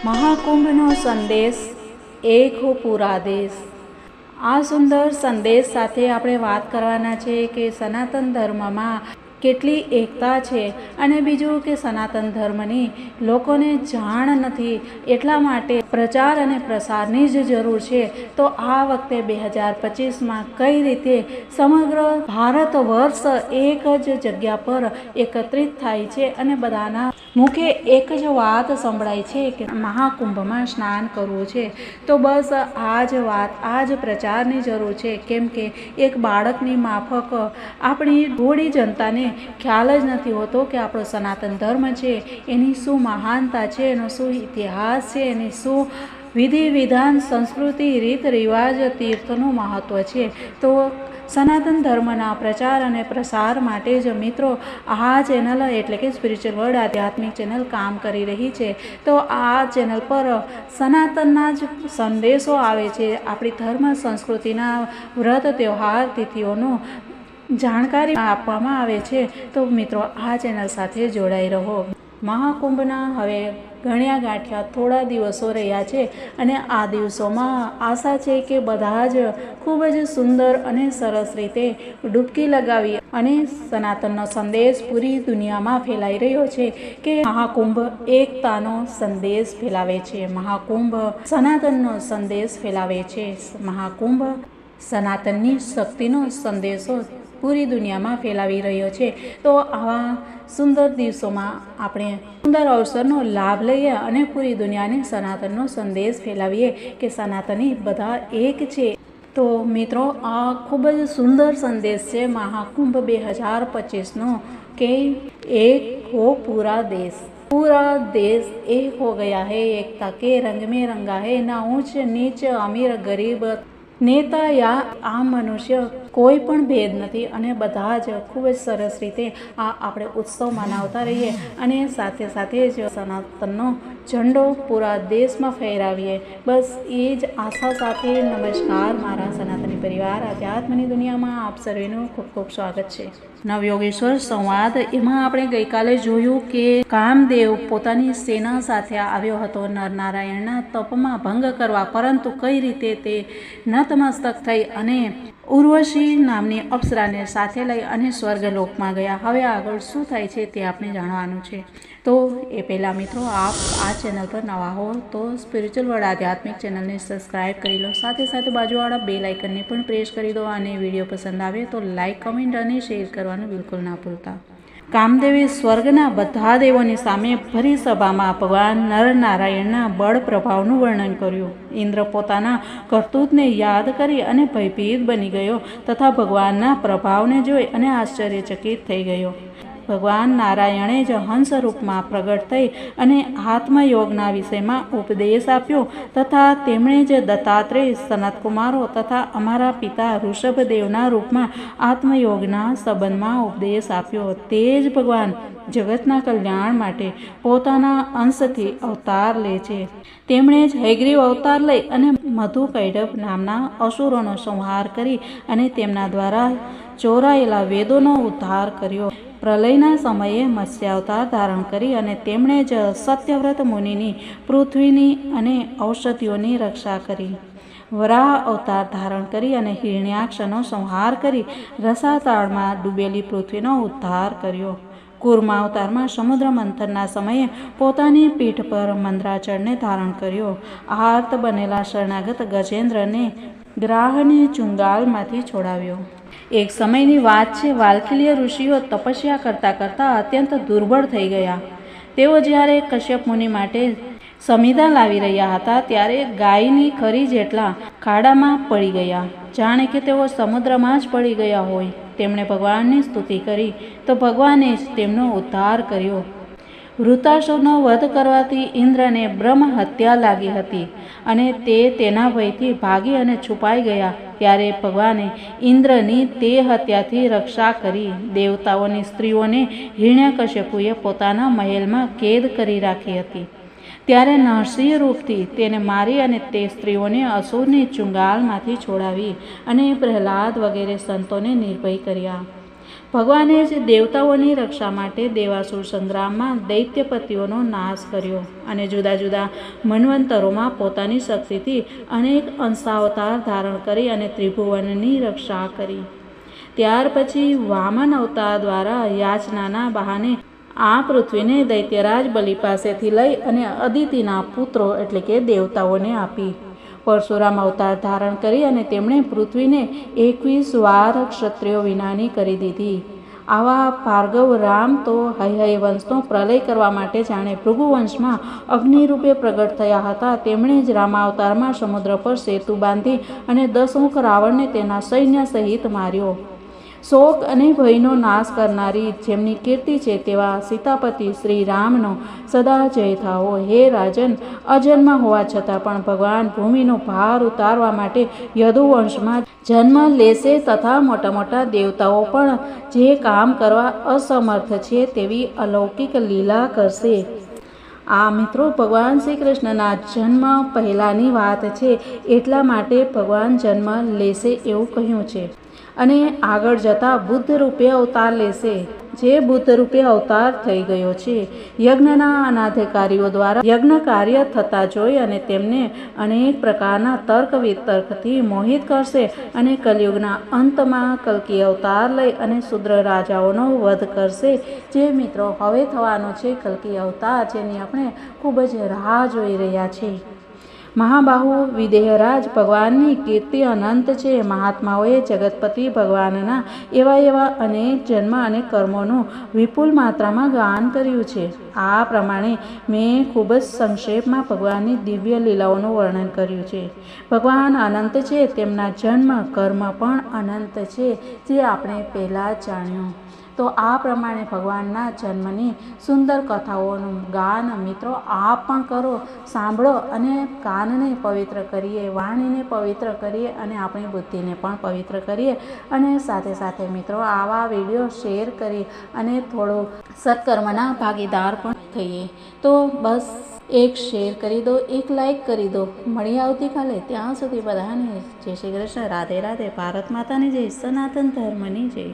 મહાકુંભનો સંદેશ એક હો પૂરા દેશ। આ સુંદર સંદેશ સાથે આપણે વાત કરવાના છે કે સનાતન ધર્મમાં કેટલી એકતા છે અને બીજું કે સનાતન ધર્મની લોકોને જાણ નથી, એટલા માટે પ્રચાર અને પ્રસારની જ જરૂર છે। તો આ વખતે 2025માં કઈ રીતે સમગ્ર ભારત વર્ષ એક જ જગ્યા પર એકત્રિત થાય છે અને બધાના મુખે એક જ વાત સંભળાય છે કે મહાકુંભમાં સ્નાન કરવું છે। તો બસ આ જ વાત, આ જ પ્રચારની જરૂર છે, કેમ કે એક બાળકની માફક આપણી થોડી જનતાને ખ્યાલ જ નથી હોતો કે આપણો સનાતન ધર્મ છે એની શું મહાનતા છે, એનો શું ઇતિહાસ છે, એની શું વિધિ વિધાન, સંસ્કૃતિ, રીત રિવાજ, તીર્થનું મહત્ત્વ છે। તો સનાતન ધર્મના પ્રચાર અને પ્રસાર માટે જ મિત્રો આ ચેનલ એટલે કે સ્પિરિચ્યુઅલ વર્લ્ડ આધ્યાત્મિક ચેનલ કામ કરી રહી છે। તો આ ચેનલ પર સનાતનના જ સંદેશો આવે છે, આપણી ધર્મ સંસ્કૃતિના વ્રત તહેવાર તિથિઓનો જાણકારી આપવામાં આવે છે। તો મિત્રો આ ચેનલ સાથે જોડાઈ રહો। મહાકુંભના હવે ગણ્યા ગાંઠ્યા થોડા દિવસો રહ્યા છે અને આ દિવસોમાં આશા છે કે બધા જ ખૂબ જ સુંદર અને સરસ રીતે ડૂબકી લગાવી અને સનાતનનો સંદેશ પૂરી દુનિયામાં ફેલાઈ રહ્યો છે કે મહાકુંભ એકતાનો સંદેશ ફેલાવે છે, મહાકુંભ સનાતનનો સંદેશ ફેલાવે છે, મહાકુંભ સનાતનની શક્તિનો સંદેશો પૂરી દુનિયામાં ફેલાવી રહ્યો છે। તો આવા સુંદર દિવસોમાં આપણે સુંદર અવસરનો લાભ લઈએ અને પૂરી દુનિયાને સનાતનનો સંદેશ ફેલાવીએ કે સનાતની બધા એક છે। તો મિત્રો આ ખૂબ જ સુંદર સંદેશ છે મહાકુંભ 2025નો કે એક હો પૂરા દેશ। पूरा देश एक हो गया है, एकता के रंग में रंगा है, ना ऊंच नीच अमीर गरीब નેતા યા આમ મનુષ્ય કોઈ પણ ભેદ નથી અને બધા જ ખૂબ જ સરસ રીતે આ આપણે ઉત્સવ મનાવતા રહીએ અને સાથે સાથે જ સનાતનનો ઝંડો પૂરા દેશમાં ફહેરાવીએ। બસ એ જ આશા સાથે નમસ્કાર મારા સનાતની પરિવાર આધ્યાત્મની દુનિયામાં આપ સર્વેનું ખૂબ ખૂબ સ્વાગત છે। નવયોગેશ્વર સંવાદ એમાં આપણે ગઈકાલે જોયું કે કામદેવ પોતાની સેના સાથે આવ્યો હતો નરનારાયણના તપમાં ભંગ કરવા, પરંતુ કઈ રીતે તે નતમસ્તક થઈ અને ઉર્વશી નામની અપ્સરાને સાથે લઈ અને સ્વર્ગલોકમાં ગયા। હવે આગળ શું થાય છે તે આપણે જાણવાનું છે। તો એ પહેલાં મિત્રો આપ આ ચેનલ પર નવા હો તો સ્પિરિચ્યુઅલ વર્લ્ડ આધ્યાત્મિક ચેનલને સબસ્ક્રાઈબ કરી લો, સાથે સાથે બાજુવાળા બેલ આઇકનને પણ પ્રેસ કરી દો અને વિડીયો પસંદ આવે તો લાઇક, કમેન્ટ અને શેર કરવાનું બિલકુલ ના ભૂલતા। કામદેવે સ્વર્ગના બધા દેવોની સામે ભરી સભામાં ભગવાન નરનારાયણના બળ પ્રભાવનું વર્ણન કર્યું। ઇન્દ્ર પોતાના કરતૂતને યાદ કરી અને ભયભીત બની ગયો તથા ભગવાનના પ્રભાવને જોઈ અને આશ્ચર્યચકિત થઈ ગયો। ભગવાન નારાયણે જ હંસ રૂપમાં પ્રગટ થઈ અને આત્મયોગના વિષયમાં ઉપદેશ આપ્યો તથા તેમણે જ દત્તાત્રેય, સનતકુમારો તથા અમારા પિતા ઋષભદેવના રૂપમાં આત્મયોગના સંબંધમાં ઉપદેશ આપ્યો। તે જ ભગવાન જગતના કલ્યાણ માટે પોતાના અંશથી અવતાર લે છે। તેમણે જ હયગ્રીવ અવતાર લઈ અને મધુકૈડભ નામના અસુરોનો સંહાર કરી અને તેમના દ્વારા ચોરાયેલા વેદોનો ઉદ્ધાર કર્યો। પ્રલયના સમયે મત્સ્યાવતાર ધારણ કરી અને તેમણે જ સત્યવ્રત મુનિની, પૃથ્વીની અને ઔષધિઓની રક્ષા કરી। વરાહ અવતાર ધારણ કરી અને હિરણ્યાક્ષનો સંહાર કરી રસાતાળમાં ડૂબેલી પૃથ્વીનો ઉદ્ધાર કર્યો। કૂર્મા અવતારમાં સમુદ્ર મંથનના સમયે પોતાની પીઠ પર મંદરાચળને ધારણ કર્યો। આર્ત બનેલા શરણાગત ગજેન્દ્રને ગ્રાહની ચુંગાલમાંથી છોડાવ્યો। એક સમયની વાત છે, વાલ્ખીલ્ય ઋષિઓ તપસ્યા કરતાં કરતાં અત્યંત દુર્બળ થઈ ગયા। તેઓ જ્યારે કશ્યપ મુનિ માટે સમિધા લાવી રહ્યા હતા ત્યારે ગાયની ખરી જેટલા ખાડામાં પડી ગયા, જાણે કે તેઓ સમુદ્રમાં જ પડી ગયા હોય। તેમણે ભગવાનની સ્તુતિ કરી તો ભગવાને જ તેમનો ઉદ્ધાર કર્યો। વૃતાસુરનો વધ કરવાથી ઇન્દ્રને બ્રહ્મ હત્યા લાગી હતી અને તે તેના ભયથી ભાગી અને છુપાઈ ગયા, ત્યારે ભગવાને ઇન્દ્રની તે હત્યાથી રક્ષા કરી। દેવતાઓની સ્ત્રીઓને હિરણ્યકશ્યપુએ પોતાના મહેલમાં કેદ કરી રાખી હતી, ત્યારે નરસિંહ રૂપથી તેને મારી અને તે સ્ત્રીઓને અસુરની ચુંગાલમાંથી છોડાવી અને પ્રહલાદ વગેરે સંતોને નિર્ભય કર્યા। ભગવાને જ દેવતાઓની રક્ષા માટે દેવાસુર સંગ્રામમાં દૈત્યપતિઓનો નાશ કર્યો અને જુદા જુદા મન્વંતરોમાં પોતાની શક્તિથી અનેક અંશાવતાર ધારણ કરી અને ત્રિભુવનની રક્ષા કરી. ત્યાર પછી વામન અવતાર દ્વારા યાચનાના બહાને આ પૃથ્વીને દૈત્યરાજ બલિ પાસેથી લઈ અને અદિતિના પુત્રો એટલે કે દેવતાઓને આપી. પરશુરામ અવતાર ધારણ કરી અને તેમણે પૃથ્વીને 21 વાર ક્ષત્રિયો વિનાની કરી દીધી. આવા ભાર્ગવ રામ તો હૈહય વંશનો પ્રલય કરવા માટે જાણે ભૃગુવંશમાં અગ્નિરૂપે પ્રગટ થયા હતા. તેમણે જ રામાવતારમાં સમુદ્ર પર સેતુ બાંધી અને 10 મુખ રાવણને તેના સૈન્ય સહિત માર્યો. શોક અને ભયનો નાશ કરનારી જેમની કીર્તિ છે તેવા સીતાપતિ શ્રી રામનો સદા જય થાઓ. હે રાજન, અજન્મ હોવા છતાં પણ ભગવાન ભૂમિનો ભાર ઉતારવા માટે યદુવંશમાં જન્મ લેશે તથા મોટા મોટા દેવતાઓ પણ જે કામ કરવા અસમર્થ છે તેવી અલૌકિક લીલા કરશે. આ મિત્રો ભગવાન શ્રી કૃષ્ણના જન્મ પહેલાંની વાત છે, એટલા માટે ભગવાન જન્મ લેશે એવું કહ્યું છે અને આગળ જતાં બુદ્ધ રૂપે અવતાર લેશે, જે બુદ્ધ રૂપે અવતાર થઈ ગયો છે. યજ્ઞના અનાધિકારીઓ દ્વારા યજ્ઞ કાર્ય થતા જોઈ અને તેમને અનેક પ્રકારના તર્ક વિતર્કથી મોહિત કરશે અને કલિયુગના અંતમાં કલ્કી અવતાર લઈ અને શુદ્ર રાજાઓનો વધ કરશે. જે મિત્રો હવે થવાનો છે કલ્કી અવતાર, જેની આપણે ખૂબ જ રાહ જોઈ રહ્યા છીએ. મહાબાહુ વિદેહરાજ ભગવાનની કીર્તિ અનંત છે. મહાત્માઓએ જગતપતિ ભગવાનના એવા અનેક જન્મ અને કર્મોનું વિપુલ માત્રામાં ગાન કર્યું છે. આ પ્રમાણે મેં ખૂબ જ સંક્ષેપમાં ભગવાનની દિવ્ય લીલાઓનું વર્ણન કર્યું છે. ભગવાન અનંત છે, તેમના જન્મ કર્મ પણ અનંત છે, જે આપણે પહેલાં જાણ્યું. તો આ પ્રમાણે ભગવાનના જન્મની સુંદર કથાઓનું ગાન મિત્રો આપ પણ કરો, સાંભળો અને કાનને પવિત્ર કરીએ, વાણીને પવિત્ર કરીએ અને આપણી બુદ્ધિને પણ પવિત્ર કરીએ. અને સાથે સાથે મિત્રો આવા વિડીયો શેર કરી અને થોડું સત્કર્મના ભાગીદાર પણ થઈએ. તો બસ એક શેર કરી દો, એક લાઈક કરી દો. મળીએ આવતીકાલે. ત્યાં સુધી બધાને જય શ્રી કૃષ્ણ, રાધે રાધે. ભારત માતાની જય, સનાતન ધર્મની જય.